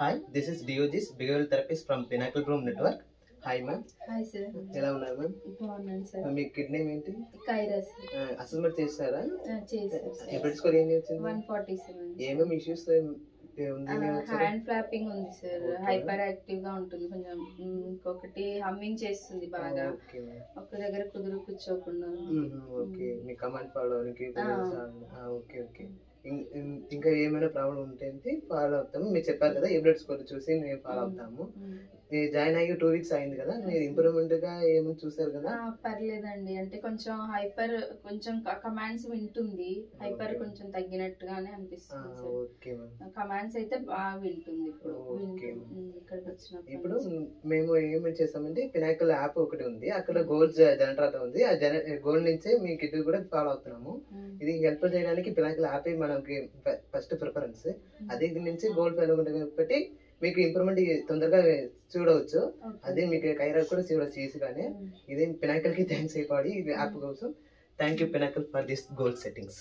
Hi, this is Diogis, behavioral therapist from Pinnacle Bloom Network. Hi, ma'am. Hi, sir. ఎలా ఉన్నారు ma'am? బాగున్నాను sir. మీ kidney ఏంటి? కైరస్. Assessment చేస్తారా? చేశారు. ఎప్పుడు స్కోర్ ఏం వచ్చింది? 147. ఏమేమి ఇష్యూస్ ఉంది? హ్యాండ్ ఫ్లాపింగ్ ఉంది సార్. హైపర్ యాక్టివ్ గా ఉంటుంది కొంచెం. ఇంకొకటి హమ్మింగ్ చేస్తుంది బాగా. ఒక దగ్గర కుదురు కూర్చోకుండా. ఓకే, మీ కమాండ్ ఫాలో అవడానికి. Okay okay. ఇంకా ఏమైనా ప్రాబ్లం ఉంటే ఫాలో అవుతాము. మీరు చెప్పారు కదా, ఏ బ్లడ్ స్కోర్ చూసి మేము ఫాలో అవుతాము. జాయిన్ అయ్యి 2 weeks అయింది కదా, మీరు ఇంప్రూవ్మెంట్ గా ఏమైనా చూసారు కదా? పర్లేదండి, అంటే కొంచెం హైపర్ కొంచెం కమాండ్స్ వింటుంది. హైపర్ కొంచెం తగ్గినట్టుగానే అనిపిస్తుంది. కమాండ్స్ అయితే బాగా వింటుంది ఇప్పుడు. ఇక్కడికి వచ్చినప్పుడు ఇప్పుడు మేము ఏమి చేస్తామంటే, పినాకిల్ యాప్ ఒకటి ఉంది, అక్కడ గోల్స్ జనరేటర్ ఉంది. ఆ గోల్ నుంచే మీ కిడ్ కూడా ఫాలో అవుతున్నాము. ఇది హెల్ప్ చేయడానికి పినాకిల్ యాప్ మనకి ఫస్ట్ ప్రిఫరెన్స్. అదే నుంచి గోల్ ఫెయిల్ ఉంటుంది కాబట్టి మీకు ఇంప్రూవ్మెంట్ తొందరగా చూడవచ్చు. అదే మీకు కైరా కూడా చూడవచ్చు ఈజీగానే. ఇదే పినాకిల్ కి థ్యాంక్స్ అయిపోయి ఈ యాప్ కోసం. Thank you Pinnacle for this goal settings.